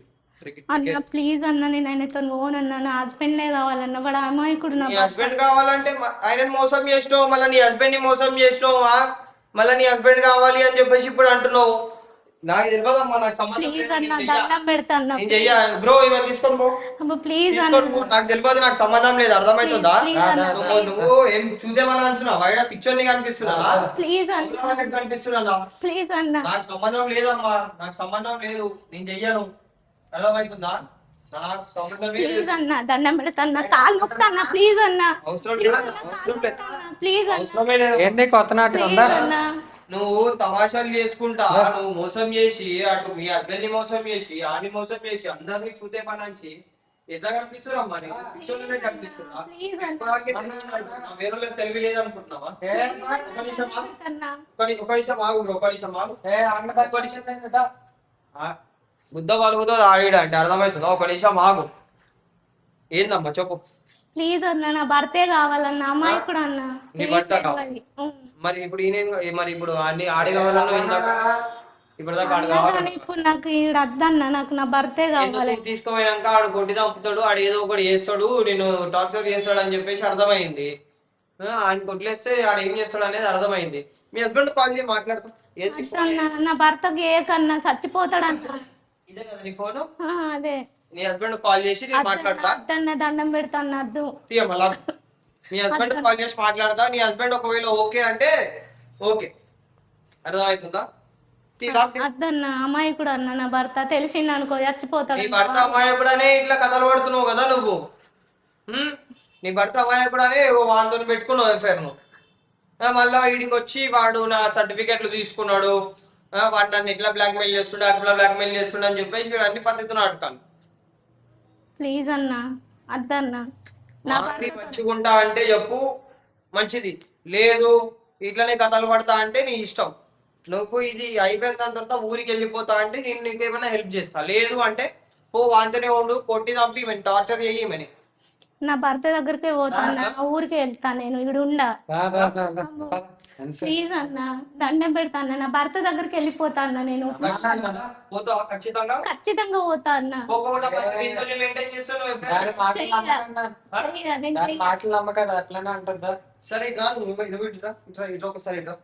అన్న ప్లీజ్ అన్న, నేను ఆయనతో పోనన్నా. నా హస్బెండే కావాలన్న. వాడు అమాయకుడు.
నీ హస్బెండ్ కావాలంటే ఆయనని మోసం చేసినావు, మళ్ళీ నీ హస్బెండ్ ని మోసం చేసినావా? మళ్ళీ నీ హస్బెండ్ కావాలి అని చెప్పేసి ఇప్పుడు అంటున్నావు. నాకు తెలియదమ్మా, నాకు సంబంధం బ్రో. ఇవన్నీ తీసుకొని పో
ప్లీజ్.
నాకు తెలియదు, నాకు సంబంధం లేదు. అర్థమవుతుందా? నువ్వు ఏం చూద్దామని అంటున్నావా? పిక్చర్ కనిపిస్తున్నా కనిపిస్తున్నా.
ప్లీజ్ అన్న,
నాకు సంబంధం లేదమ్మా, నాకు సంబంధం లేదు. నేను చెయ్యను. అర్థమవుతుందా? నాకు సంబంధం లేదు.
ప్లీజ్ అన్న, దండం పెడతా, కాలు మొక్కుతా. ప్లీజ్ అన్న,
అవసరం లేదు, అవసరం లేదు,
ప్లీజ్
అవసరమే లేదు.
ఏంటి కొత్త నాటకం ఉందా?
నువ్వు తమాషాలు చేసుకుంటా, నువ్వు మోసం చేసి, అటు మీ హస్బెండ్ ని మోసం చేసి, ఆని మోసం చేసి, అందరినీ చూతే పనంచి ఎట్లా కనిపిస్తున్నామ్మా? పిచ్చోళ్ళనే కనిపిస్తున్నా? వేరే తెలివి లేదనుకుంటున్నావా? ఒక నిమిషం ఆగు బ్రో, ఒక నిమిషం ఆగు. బుద్ధ పలుకుతో ఆడిడ అంటే అర్థమవుతుందా? ఒక నిమిషం ఆగు. ఏందమ్మా చెప్పు.
ప్లీజ్ అన్న, నా భర్తే కావాలన్న. అమ్మాయికుడు అన్న.
నీ భర్త కావాలి? మరి ఇప్పుడు మరి ఇప్పుడు అన్ని ఆడి కావాలన్నా ఇప్పుడు దాకా ఆడు కావాలి.
ఇప్పుడు నాకు ఈడు అద్దన్న, నాకు నా భర్తే కావాలి.
తీసుకోపోయాక ఆడు కొట్టి చంపుతాడు, ఆడు ఏదో ఒకటి చేస్తాడు, నేను టార్చర్ చేస్తాడు అని చెప్పేసి అర్థమైంది. ఆయన కొట్లేస్తే ఆడు ఏం చేస్తాడు అనేది అర్థమైంది. మీ హస్బెండ్ కాల్ చేసి మాట్లాడుతా.
నా భర్తకి ఏ కన్నా చచ్చిపోతాడు అంట.
ఇదే కదా నీ ఫోను?
అదే.
నీ హస్బెండ్ కాల్ చేసి నేను మాట్లాడతా.
అద్దన్న దండం పెడతాను అద్దు.
తీయ మళ్ళా నీ హస్బెండ్ కాల్ చేసి మాట్లాడతా. నీ హస్బెండ్ ఒకవేళ ఓకే అంటే ఓకే, అర్థమవుతుందా?
అద్దన్న అమాయకుడు అన్న నా భర్త, తెలిసింది అనుకో చచ్చిపోతాడు.
నీ భర్త అమాయకుడనే ఇట్లా కథలు పడుతున్నావు కదా నువ్వు. నీ భర్త అమాయకుడనే వాడితో పెట్టుకున్నావు ఎఫ్ఐఆర్ నువ్వు. మళ్ళా వీడికి వచ్చి వాడు నా సర్టిఫికెట్లు తీసుకున్నాడు, వాడు నన్ను ఇట్లా బ్లాక్మెయిల్ చేస్తుండే, అట్లా బ్లాక్మెయిల్ చేస్తుండే అని చెప్పేసి వీడు అన్ని పద్ధతులు అడగాలి.
ప్లీజ్ అన్న అద్దన్న.
మంచిగా ఉంటా అంటే చెప్పు, మంచిది. లేదు ఇట్లనే కథలు పడతా అంటే నీ ఇష్టం. నువ్వు ఇది అయిపోయిన దాని తర్వాత ఊరికి వెళ్ళిపోతా అంటే నేను నీకు ఏమైనా హెల్ప్ చేస్తా. లేదు అంటే ఓ వాంతనే ఉండు, కొట్టి చంపి టార్చర్ చేయమని.
నా భర్త దగ్గరికి పోతాను, ఊరికి వెళ్తాను నేను. ఇక్కడ ఉండా ప్లీజ్ అన్న, దండం పెడతాను. నా భర్త దగ్గరికి వెళ్ళిపోతాను నేను.
ఖచ్చితంగా
ఖచ్చితంగా పోతా అన్న.
మాటలు నమ్మకదా అట్లనే అంటుందా?
సరే ఇట్లా నువ్వు ఇట్లా ఒకసారి ఇట్లా.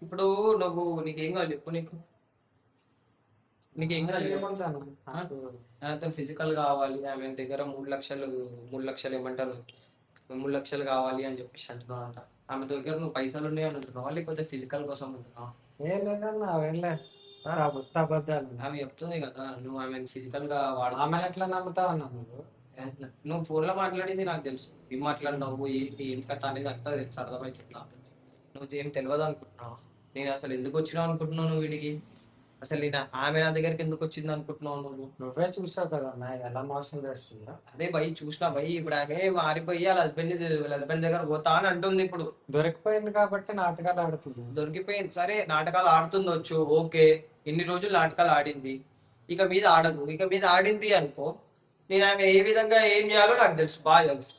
ఇప్పుడు నువ్వు నీకేం కావాలి చెప్పు. నీకేం కావాలి? ఫిజికల్ కావాలి, ఆమె దగ్గర 3 లక్షలు ఏమంటారు, 3 లక్షలు కావాలి అని చెప్పేసి అంటున్నావు అంట. ఆమె దగ్గర నువ్వు పైసలు ఉన్నాయి అని అంటున్నావా, లేకపోతే ఫిజికల్ కోసం అంటున్నావా?
ఏం లేదన్నా వెళ్ళే అబద్ధాలు.
ఆమె చెప్తుంది కదా నువ్వు ఆమె ఫిజికల్ గా
ఆమె ఎట్లా నమ్ముతావు అన్నా?
నువ్వు ఫోన్ లో మాట్లాడింది నాకు తెలుసు, ఏం మాట్లాడినావు ఏంటి ఏం కథ అనేది అంతా తెలుసు, అర్థమవుతుందా? నువ్వు ఏం తెలియదు అనుకుంటున్నావు. నేను అసలు ఎందుకు వచ్చినావు అనుకుంటున్నావు నువ్వు వీడికి? అసలు నేను ఆమె నా దగ్గరికి ఎందుకు వచ్చింది అనుకుంటున్నావు నువ్వు?
నువ్వే చూసావు కదా అన్న ఎలా మోసం చేస్తుందా.
అదే భయ్ చూసినా భయ్, ఇప్పుడు ఆమె మారిపోయి వాళ్ళ హస్బెండ్ దగ్గర పోతా అని అంటుంది. ఇప్పుడు
దొరికిపోయింది కాబట్టి నాటకాలు ఆడుతుంది.
దొరికిపోయింది సరే, నాటకాలు ఆడుతుండొచ్చు, ఓకే. ఇన్ని రోజులు నాటకాలు ఆడింది, ఇక మీద ఆడదు. ఇక మీద ఆడింది అనుకో, నేను ఆమె ఏ విధంగా ఏం చేయాలో నాకు తెలుసు, బాగా తెలుసు.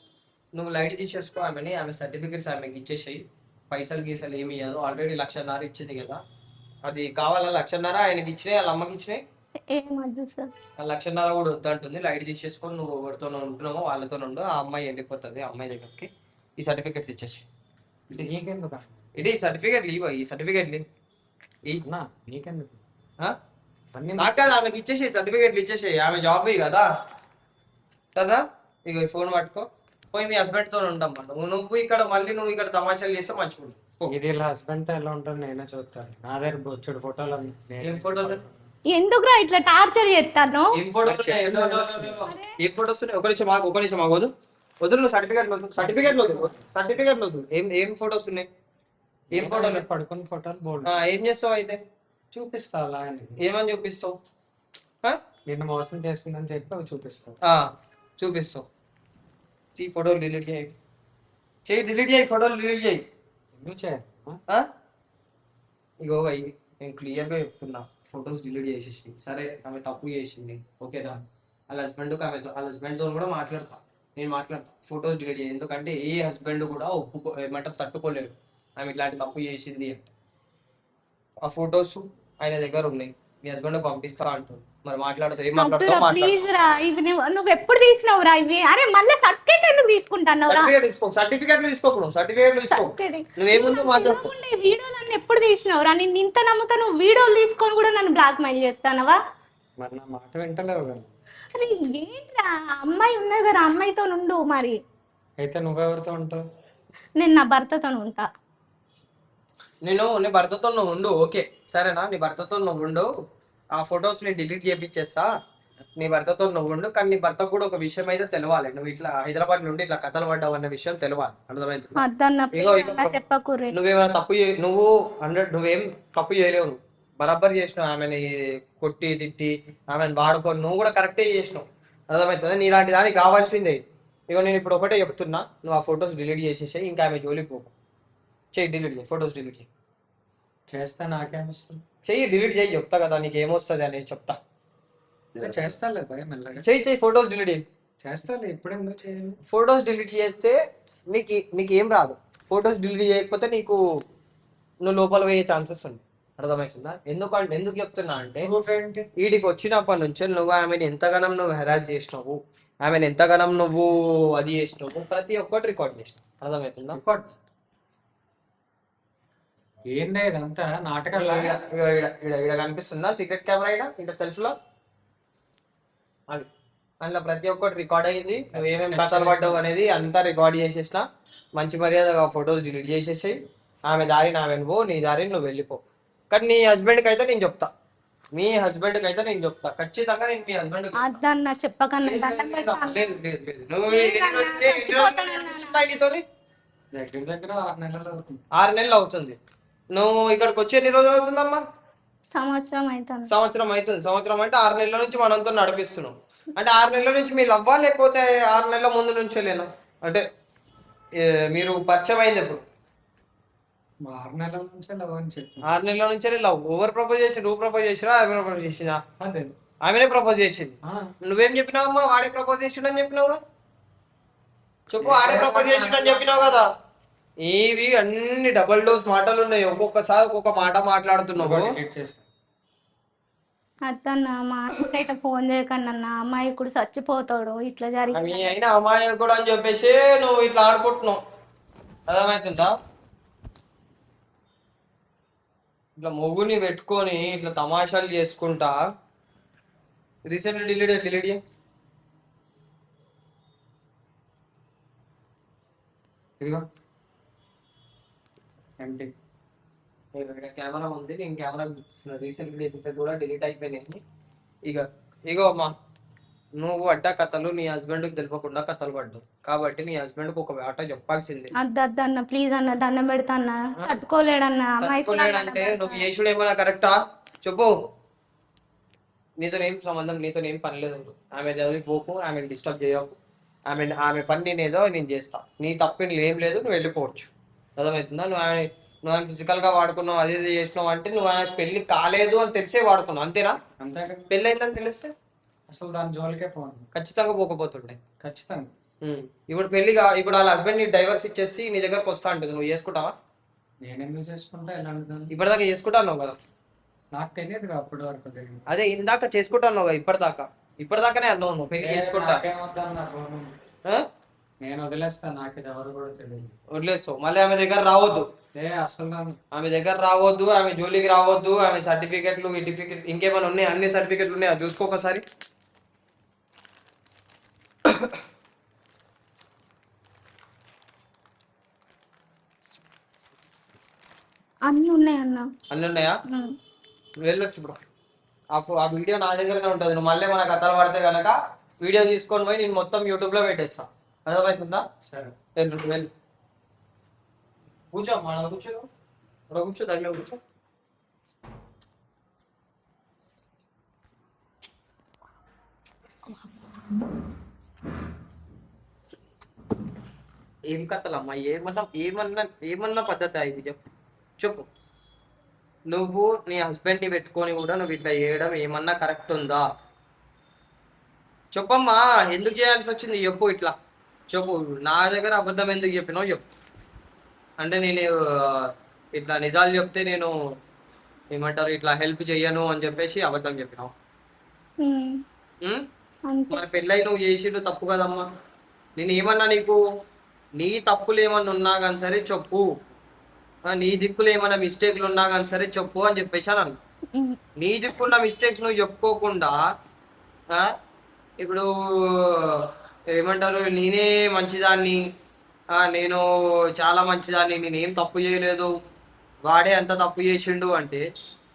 నువ్వు లైట్ తీసేసుకో ఆమెని, ఆమె సర్టిఫికెట్స్ ఆమెకి ఇచ్చేసాయి. పైసలు గీసలు ఏమి ఇవ్వదు, ఆల్రెడీ 1,00,000 ఇచ్చింది కదా. అది కావాలా 1,00,000 ఆయనకి ఇచ్చినాయి, వాళ్ళ అమ్మకి ఇచ్చినాయి. 1,00,000 కూడా వద్దంటుంది. లైట్ తీసేసుకొని నువ్వు ఎవరితో ఉంటున్నావో వాళ్ళతో ఉండు, ఆ అమ్మాయి వెళ్ళిపోతుంది అమ్మాయి దగ్గరికి. ఈ సర్టిఫికెట్స్ ఇచ్చేసి
నీకెందుకు
ఇది సర్టిఫికెట్ లీవ్, ఈ సర్టిఫికెట్
నీకెందుకు
నాకు కాదు ఆమెకి ఇచ్చేసి సర్టిఫికెట్లు ఇచ్చేసి, ఆమె జాబ్ కదా సరేనా. ఇక ఫోన్ పట్టుకో, పోయి మీ హస్బెండ్ తో ఉంటామ్మా. నువ్వు ఇక్కడ తమాషాలు చేస్తే మంచిగా.
ఇది ఇలా హస్బెండ్ తో ఎలా ఉంటుంది నేనే చూస్తాను. నా దగ్గర బొచ్చుడు ఫోటోలు.
ఏం ఫోటోలు?
ఎందుకురా ఇట్లా టార్చర్ చేస్తాను?
ఏం ఫోటోస్ ఒక నిమిషం ఆగోదు. వదులు నువ్వు సర్టిఫికెట్ వద్దు. ఏం ఫోటోస్ ఉన్నాయి? ఏం ఫోటోలు?
పడుకున్న ఫోటోలు బోర్డు.
ఏం చేస్తావు అయితే?
చూపిస్తా అలా అని.
ఏమని చూపిస్తావు?
నిన్ను మోసం చేస్తుందని చెప్పి అవి చూపిస్తావు.
ఫోటోలు డిలీట్ చేయి, ఫోటోలు డిలీట్ చేయి.
ఎందుకు చేయాలి?
ఇగో నేను క్లియర్గా చెప్తున్నా, ఫొటోస్ డిలీట్ చేసేసి. సరే ఆమె తప్పు చేసింది, ఓకేనా. వాళ్ళ హస్బెండ్తో కూడా నేను మాట్లాడతా. ఫొటోస్ డిలీట్ చేయాలి, ఎందుకంటే ఏ హస్బెండ్ కూడా ఏమంటారు తట్టుకోలేడు ఆమె ఇట్లాంటి తప్పు చేసింది అంటే. ఆ ఫొటోస్ ఆయన దగ్గర ఉన్నాయి, మీ హస్బెండ్ పంపిస్తా అంటుంది. మరి మాట్లాడతావు, ఏం మాట్లాడతావు?
ప్లీజ్ రా, ఇవి నువ్వు ఎప్పుడు తీసినావురా ఇవి? అరే మళ్ళీ సర్టిఫికేట్ ఎందుకు తీసుకుంటావు?
సర్టిఫికెట్లు తీసుకో. నువ్వేముందో మాట్లాడుకో.
వీడియోలన్నీ ఎప్పుడు తీసినావురా? నేను ఇంత నమ్ముతా, నువ్వు వీడియోలు తీసుకొని కూడా నన్ను బ్లాక్ మెయిల్ చేస్తానవా?
మరి నా మాట వింటలేవు కదా.
అరే ఏంట్రా, అమ్మాయి ఉన్నది కదా, అమ్మాయితో ఉండు. మరి
అయితే నువ్వెవరితో ఉంటావు?
నేను నా భర్తతో ఉంటా.
నీ భర్తతో నువ్వు ఉండు, ఓకే సరేనా. నీ భర్తతో నువ్వు ఉండు, ఆ ఫొటోస్ నేను డిలీట్ చేయించేస్తా. నీ భర్తతో నువ్వు ఉండు, కానీ నీ భర్తకు కూడా ఒక విషయం అయితే తెలవాలి. నువ్వు ఇట్లా హైదరాబాద్ నుండి ఇట్లా కథలు పడ్డావు అన్న విషయం తెలవాలి, అర్థమైంది? నువ్వేమైనా నువ్వేం తప్పు చేయలేవు. నువ్వు బరాబర్ చేసినావు, ఆమెని కొట్టి తిట్టి ఆమెను వాడుకొని నువ్వు కూడా కరెక్టే చేసినావు, అర్థమవుతుంది? నీలాంటి దానికి కావాల్సిందే. ఇగో నేను ఇప్పుడు ఒకటే చెప్తున్నా, నువ్వు ఆ ఫొటోస్ డిలీట్ చేసేసాయి, ఇంకా ఆమె జోలికి పోకు. డిలీట్ చేయి, ఫొటోస్ డిలీట్ చేయి.
చేస్తా, నాకేమిస్తుంది?
డిలీట్ చేయి, చెప్తా కదా నీకు ఏమొస్తుంది అని చెప్తా.
చేస్తాలే భయ మెల్లగా.
చెయ్యి, ఫొటోస్ డిలీట్ చేయి.
చేస్తాలే, ఎప్పుడెందుకు చేయాలి?
ఫొటోస్ డిలీట్ చేస్తే నీకు ఏం రాదు. ఫొటోస్ డిలీట్ చేయకపోతే నువ్వు లోపల పోయే ఛాన్సెస్ ఉంది, అర్థమవుతుందా? ఎందుకు చెప్తున్నా అంటే, వీడికి వచ్చినప్పటి నుంచి నువ్వు ఆమెను ఎంతగానం నువ్వు హెరాస్ చేసినావు, ఆమెను ఎంతగానం నువ్వు అది చేసినావు, ప్రతి ఒక్కటి రికార్డ్ చేసినావు, అర్థమవుతుందా?
ఏందే ఇదంతా నాటకాలు?
ఇక్కడ కనిపిస్తుందా సీక్రెట్ కెమెరా? ఇక్కడ సెల్ఫ్ లో అది అందులో ప్రతి ఒక్కటి రికార్డ్ అయింది. నువ్వు ఏమేమి కథలు పడ్డావు అనేది అంతా రికార్డ్ చేసేసిన. మంచి మర్యాదగా ఫొటోస్ డిలీట్ చేసేసి ఆమె దారి నా వెనుకో, నీ దారి నువ్వు వెళ్ళిపో. కానీ నీ హస్బెండ్కి అయితే నేను చెప్తా, మీ హస్బెండ్కి అయితే నేను చెప్తా ఖచ్చితంగా. నేను మీ హస్బెండ్
అద్దన్న చెప్పకన్నా దండం పెడతాను.
నీతోని
దగ్గర దగ్గర 6 నెలలు అవుతుంది.
6 నెలలు అవుతుంది. నువ్వు ఇక్కడికి వచ్చి ఎన్ని రోజులు అవుతుందమ్మా?
సంవత్సరం అవుతాను.
సంవత్సరం అవుతుంది. సంవత్సరం అంటే 6 నెలల నుంచి మనంతో నడిపిస్తున్నాం. అంటే 6 నెలల నుంచి మీరు అవ్వా, లేకపోతే 6 నెలల ముందు నుంచే లేనా? అంటే మీరు పరిచయం అయింది ఎప్పుడు?
6 నెలల నుంచే లవ్ అని చెప్పి.
6 నెలల నుంచే లవ్. ఎవరు ప్రపోజ్ చేసి? నువ్వు ప్రపోజ్ చేసినా ఆమె ప్రపోజ్ చేసిందా?
అదే
ఆమెనే ప్రపోజ్ చేసింది. నువ్వేం చెప్పినావమ్మా? వాడే ప్రపోజ్ చేసిండని చెప్పినావు కదా. చెప్పు, ఆడే ప్రపోజ్ చేసిండని చెప్పినావు కదా. ఇవి అన్ని డబుల్ డోస్ మాటలు ఉన్నాయి. ఒక్కొక్కసారి ఒక్కొక్క మాట మాట్లాడుతున్నావు.
డిలీట్ చేసి
అద్దన్న మా అన్నకైతే ఫోన్ చేయకండి అన్న, అమ్మాయి ఇప్పుడు చచ్చిపోతాడు ఇట్లా
మీ
జరిగింది.
అయినా అమ్మాయి కూడా అని చెప్పేసి నువ్వు ఇట్లా ఆడుకుంటున్నావు. అర్థమవుతుందా? ఇట్లా మొగుని పెట్టుకొని ఇట్లా తమాషాలు చేసుకుంటా. రీసెంట్లీ డిలీట్
ఇదిగో ఎంటీ.
కెమెరా ఉంది, నేను కెమెరా చూపిస్తున్నా. రీసెంట్లీ కూడా డిలీట్ అయిపోయినాయి. ఇగో అమ్మా, నువ్వు పడ్డ కథలు నీ హస్బెండ్కి తెలియకుండా కథలు పడ్డావు కాబట్టి నీ హస్బెండ్కి ఒక మాట చెప్పాల్సిందే.
అద్దన్న ప్లీజ్ అన్న దండం పెడతా అన్న, తట్టుకోలేడన్న అమ్మాయి కూడా
తట్టుకోలేడంటే నువ్వు చేసుడు ఏమన్నా కరెక్టా? చెప్పు. నీతో ఏం సంబంధం, నీతో ఏం పని లేదు. ఆమె చదివి పోకు, ఆమెను డిస్టర్బ్ చేయకు. ఆమె పని నేనేదో నేను చేస్తా. నీ తప్పు ఏం లేదు, నువ్వు వెళ్ళిపోవచ్చు. అర్థమవుతుందా? నువ్వు ఆమె ఫిజికల్ గా వాడుకున్నావు, అది ఇది చేసినావు అంటే నువ్వు ఆమె పెళ్లి కాలేదు అని తెలిసే వాడుకున్నావు, అంతేనా?
అంతే కదా.
పెళ్లి అయిందని తెలిస్తే
అసలు దాని జోలికే పోను.
ఖచ్చితంగా పోకపోతుండే.
ఖచ్చితంగా.
ఇప్పుడు ఇప్పుడు వాళ్ళ హస్బెండ్ నీ డైవర్స్ ఇచ్చేసి నీ దగ్గరకు వస్తా ఉంటుంది, నువ్వు చేసుకుంటావా?
నేను ఎందుకు చేసుకుంటా? ఎలా ఉంటుంది?
ఇప్పటిదాకా చేసుకుంటాను కదా.
నాకు తెలియదు అప్పటి వరకు తెలియదు.
అదే ఇందాక చేసుకుంటాను కదా, ఇప్పటిదాకానే అన్నావు నువ్వు పెళ్లి చేసుకుంటా.
నేను వదిలేస్తాను, నాకు ఇది ఎవరు కూడా తెలియదు.
వదిలేస్తావు, మళ్ళీ ఆమె దగ్గర రావద్దు.
అసలు
ఆమె దగ్గర రావద్దు, ఆమె జోలికి రావద్దు. ఆమె సర్టిఫికెట్లు ఇంకేమైనా ఉన్నాయి? అన్ని సర్టిఫికెట్లు ఉన్నాయా చూసుకో ఒకసారి.
అన్ని ఉన్నాయన్న.
అన్ని ఉన్నాయా? వెళ్ళొచ్చు ఇప్పుడు. ఆ వీడియో నా దగ్గరనే ఉంటుంది. నువ్వు మళ్ళీ మన కథలు పడితే కనుక వీడియో తీసుకొని పోయి నేను మొత్తం యూట్యూబ్ లో పెట్టేస్తా. అర్థమవుతుందా?
సరే
వెళ్ళు. కూర్చో, మన కూర్చో, దాని మీద కూర్చో. ఏం కథలమ్మా? ఏమన్నా పద్ధతి ఇది? చెప్పు. నువ్వు నీ హస్బెండ్ ని పెట్టుకొని కూడా నువ్వు ఇట్లా చేయడం ఏమన్నా కరెక్ట్ ఉందా? చెప్పమ్మా, ఎందుకు చేయాల్సి వచ్చింది చెప్పు. ఇట్లా చెప్పు. నా దగ్గర అబద్ధం ఎందుకు చెప్పినావు చెప్పు. అంటే నేను ఇట్లా నిజాలు చెప్తే నేను ఏమంటారు ఇట్లా హెల్ప్ చెయ్యను అని చెప్పేసి అబద్ధం చెప్పినావు. మన పెళ్ళై నువ్వు చేసిండు తప్పు కదమ్మా. నేను ఏమన్నా నీకు నీ తప్పులు ఏమన్నా ఉన్నా కానీ సరే చెప్పు, నీ దిక్కులు ఏమైనా మిస్టేక్లు ఉన్నా కానీ సరే చెప్పు అని చెప్పేసి అన్నాను. నీ దిక్కున్న మిస్టేక్స్ నువ్వు చెప్పుకోకుండా ఇప్పుడు ఏమంటారు నేనే మంచిదాన్ని, నేను చాలా మంచిదాన్ని, నేనేం తప్పు చేయలేదు, వాడే అంత తప్పు చేసిండు అంటే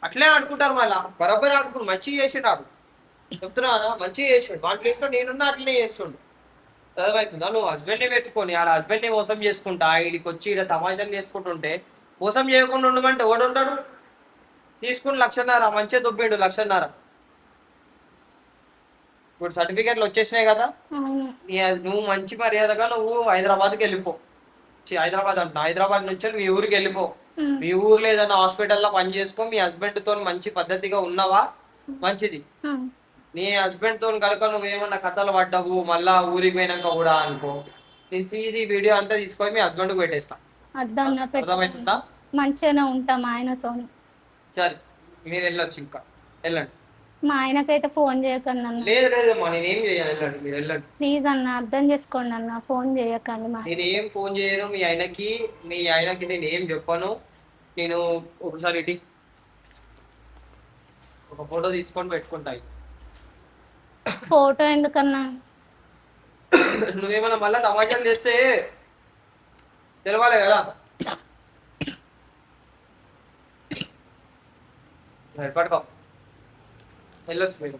అట్లే ఆడుకుంటారు. మళ్ళీ బరాబర్ ఆడుకుంటు మంచిగా చేసిండు. ఆడు చెప్తున్నా కదా, మంచిగా చేసిండు. వాటి ప్లేస్లో నేనున్నా అట్లనే చేస్తుండు. అర్థమవుతుందా? నువ్వు హస్బెండ్ని పెట్టుకొని ఆడ హస్బెండ్ని మోసం చేసుకుంటా ఈడికి వచ్చి ఈడ తమాషాలు చేసుకుంటుంటే మోసం చేయకుండా ఉండమంటే ఎవడు ఉంటాడు? తీసుకుని 1,00,000 మంచిగా దొబ్బిండు 1,00,000. ఇప్పుడు సర్టిఫికెట్లు వచ్చేసినాయి కదా, నువ్వు మంచి మర్యాదగా నువ్వు హైదరాబాద్కి వెళ్ళిపో. హైదరాబాద్ అంటున్నా, హైదరాబాద్ నుంచి మీ ఊరికి వెళ్ళిపో. మీ ఊర్లో ఏదైనా హాస్పిటల్లో పని చేసుకో. మీ హస్బెండ్ తో మంచి పద్ధతిగా ఉన్నావా మంచిది. నీ హస్బెండ్ తో కనుక నువ్వేమన్నా కథలు పడ్డావు మళ్ళా ఊరికి పోయినాక కూడా అనుకో, నేను సీది వీడియో అంతా తీసుకొని మీ హస్బెండ్ కు పెట్టేస్తా. అర్థమవుతుందా?
మంచిగానే ఉంటాం ఆయనతో.
సరే మీరు వెళ్ళొచ్చు, ఇంకా వెళ్ళండి.
మా ఆయనకైతే ఫోన్ చేయకండి అన్న.
లేదు లేదమ్మా, నేనేం చేయాలి, వెళ్ళండి మీరు వెళ్ళండి.
ప్లీజ్ అన్న అర్థం చేసుకోండి అన్న, ఫోన్ చేయకండి.
నేనేం ఫోన్ చేయను మీ ఆయనకి నేను ఏం చెప్పను. నేను ఒకసారి ఇటు ఒక ఫోటో తీసుకొని పెట్టుకుంటాయి.
ఫోటో ఎందుకన్నా?
నువ్వేమన్నా మళ్ళా తమాషాలు చేస్తే తెలవాలి కదా. పట్టుకో, వెళ్ళొచ్చు మీరు.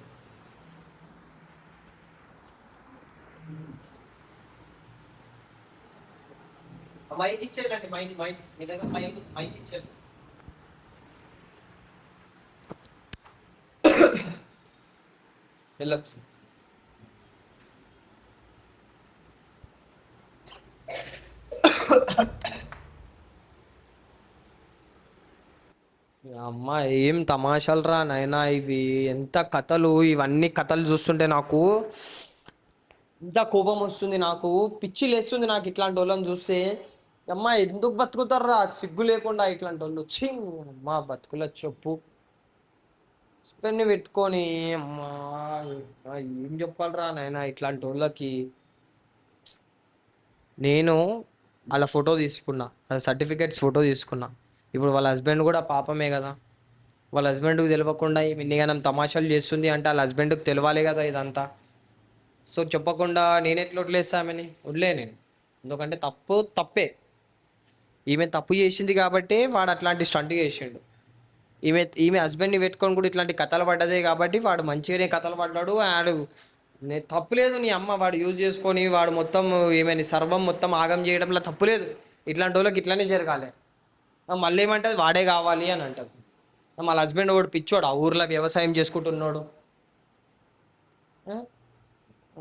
మైక్ ఇచ్చేయండి, మైక్ మీ దగ్గర మైక్ ఇచ్చేయండి. వెళ్ళొచ్చు. అమ్మ ఏం తమాషాలు రా నాయనా ఇవి, ఎంత కథలు, ఇవన్నీ కథలు చూస్తుంటే నాకు ఎంత కోపం వస్తుంది, నాకు పిచ్చి లేస్తుంది నాకు ఇట్లాంటి వాళ్ళని చూస్తే. అమ్మ ఎందుకు బతుకుతారా సిగ్గు లేకుండా ఇట్లాంటి వాళ్ళు? ఛీ, అమ్మా బతుకుల చెప్పు స్పెన్ని పెట్టుకొని. అమ్మా ఏం చెప్పాలరా నాయనా ఇట్లాంటి వాళ్ళకి. నేను వాళ్ళ ఫోటో తీసుకున్నా, వాళ్ళ సర్టిఫికేట్స్ ఫోటో తీసుకున్నా. ఇప్పుడు వాళ్ళ హస్బెండ్ కూడా పాపమే కదా. వాళ్ళ హస్బెండ్కి తెలియకుండా ఇన్నిగానం తమాషాలు చేస్తుంది అంటే వాళ్ళ హస్బెండ్కి తెలియాలి కదా ఇదంతా. సో చెప్పకుండా నేను ఎట్లా వదిలేస్తా ఆమెని? వదిలే నేను. ఎందుకంటే తప్పు తప్పే. ఈమె తప్పు చేసింది కాబట్టి వాడు అట్లాంటి స్టంట్ చేసిండు. ఈమె హస్బెండ్ని పెట్టుకొని కూడా ఇట్లాంటి కథలు పడ్డదే కాబట్టి వాడు మంచిగానే కథలు పడ్డాడు. వాడు తప్పులేదు, నీ అమ్మ వాడు యూజ్ చేసుకొని వాడు మొత్తం ఈమెని సర్వం మొత్తం ఆగం చేయడంలో తప్పులేదు. ఇట్లాంటి వాళ్ళకి ఇట్లానే జరగాలి. మళ్ళీ ఏమంటుంది వాడే కావాలి అని అంటది. వాళ్ళ హస్బెండ్ వాడు పిచ్చోడు, ఆ ఊర్లో వ్యవసాయం చేసుకుంటున్నాడు.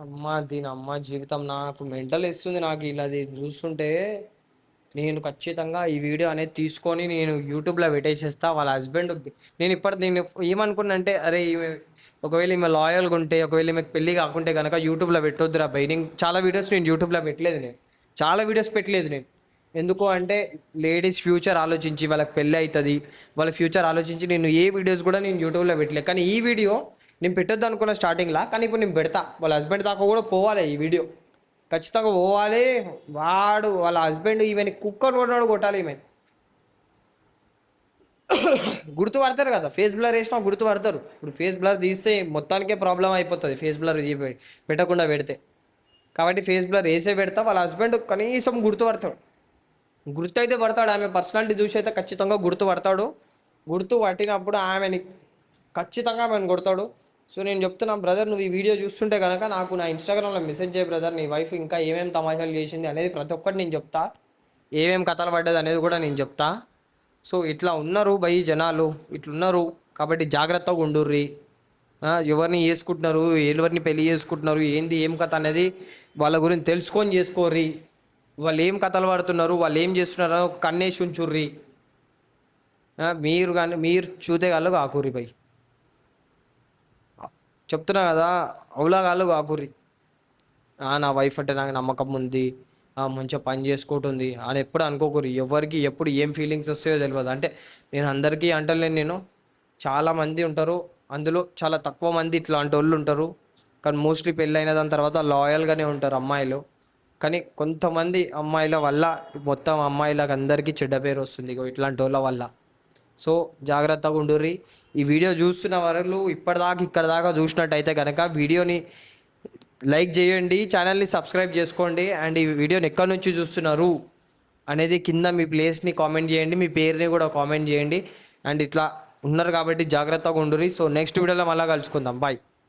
అమ్మ దీని అమ్మ జీవితం నాకు మెంటల్ ఇస్తుంది. నాకు ఇలా చూస్తుంటే నేను ఖచ్చితంగా ఈ వీడియో అనేది తీసుకొని నేను యూట్యూబ్లో పెట్టేసేస్తా. వాళ్ళ హస్బెండ్ నేను నేను ఏమనుకున్నా అంటే, అరే ఈమె ఒకవేళ ఈమె లాయల్గా ఉంటే, ఒకవేళ ఈమెకు పెళ్ళి కాకుంటే కనుక యూట్యూబ్లో పెట్టొద్దురా భయ్. నేను చాలా వీడియోస్ నేను యూట్యూబ్లో పెట్టలేదు, చాలా వీడియోస్ పెట్టలేదు నేను. ఎందుకు అంటే లేడీస్ ఫ్యూచర్ ఆలోచించి, వాళ్ళకి పెళ్ళి అవుతుంది, వాళ్ళ ఫ్యూచర్ ఆలోచించి నేను ఏ వీడియోస్ కూడా నేను యూట్యూబ్లో పెట్టలేదు. కానీ ఈ వీడియో నేను పెట్టొద్దు అనుకున్న స్టార్టింగ్లో, కానీ ఇప్పుడు నేను పెడతా. వాళ్ళ హస్బెండ్ దాకా కూడా పోవాలి ఈ వీడియో, ఖచ్చితంగా పోవాలి. వాడు వాళ్ళ హస్బెండ్ ఈమెని కుక్కర్ కొట్టినాడు కొట్టాలి. ఈమె గుర్తుపడతారు కదా, ఫేస్ బ్లర్ వేసినా గుర్తుపడతారు. ఇప్పుడు ఫేస్ బ్లర్ తీస్తే మొత్తానికే ప్రాబ్లం అయిపోతుంది, ఫేస్ బ్లర్ పెట్టకుండా పెడితే. కాబట్టి ఫేస్ బ్లర్ వేసే పెడతా. వాళ్ళ హస్బెండ్ కనీసం గుర్తుపడతాడు, గుర్తు అయితే పడతాడు. ఆమె పర్సనాలిటీ చూసి అయితే ఖచ్చితంగా గుర్తుపడతాడు. గుర్తు పట్టినప్పుడు ఆమెని ఖచ్చితంగా ఆమెను కొడతాడు. సో నేను చెప్తున్నా బ్రదర్, నువ్వు ఈ వీడియో చూస్తుంటే కనుక నాకు నా ఇన్స్టాగ్రామ్లో మెసేజ్ చేయ బ్రదర్, నీ వైఫ్ ఇంకా ఏమేమి తమాషాలు చేసింది అనేది ప్రతి ఒక్కటి నేను చెప్తా, ఏమేమి కథలు పడ్డది అనేది కూడా నేను చెప్తా. సో ఇట్లా ఉన్నారు భయ్ జనాలు, ఇట్లున్నారు. కాబట్టి జాగ్రత్తగా ఉండుర్రి. ఎవరిని చేసుకుంటున్నారు, ఎవరిని పెళ్లి చేసుకుంటున్నారు, ఏంది ఏం కథ అనేది వాళ్ళ గురించి తెలుసుకొని చేసుకోర్రి. వాళ్ళు ఏం కథలు పడుతున్నారు, వాళ్ళు ఏం చేస్తున్నారో ఒక కన్నేసి ఉంచుర్రి. మీరు కానీ మీరు చూతే కాళ్ళు కాకూర్రి భయ్, చెప్తున్నా కదా, అవులాగాళ్ళు కాకూర్రి. నా వైఫ్ అంటే నాకు నమ్మకం ఉంది, మంచిగా పని చేసుకుంటుంది అని ఎప్పుడు అనుకోకూరి. ఎవరికి ఎప్పుడు ఏం ఫీలింగ్స్ వస్తాయో తెలియదు. అంటే నేను అందరికీ అంటలేను, నేను చాలామంది ఉంటారు, అందులో చాలా తక్కువ మంది ఇట్లాంటి వాళ్ళు ఉంటారు. కానీ మోస్ట్లీ పెళ్ళైన దాని తర్వాత లాయల్గానే ఉంటారు అమ్మాయిలు. కానీ కొంతమంది అమ్మాయిల వల్ల మొత్తం అమ్మాయిలకు అందరికీ చెడ్డ పేరు వస్తుంది ఇట్లాంటి వాళ్ళ వల్ల. సో జాగ్రత్తగా ఉండుర్రి. ఈ వీడియో చూస్తున్న వాళ్ళు ఇప్పటిదాకా ఇక్కడ దాకా చూసినట్టయితే కనుక వీడియోని లైక్ చేయండి, ఛానల్ని సబ్స్క్రైబ్ చేసుకోండి. అండ్ ఈ వీడియోని ఎక్కడి నుంచి చూస్తున్నారు అనేది కింద మీ ప్లేస్ని కామెంట్ చేయండి, మీ పేరుని కూడా కామెంట్ చేయండి. అండ్ ఇట్లా ఉన్నారు కాబట్టి జాగ్రత్తగా ఉండుర్రి. సో నెక్స్ట్ వీడియోలో మళ్ళీ కలుసుకుందాం. బాయ్.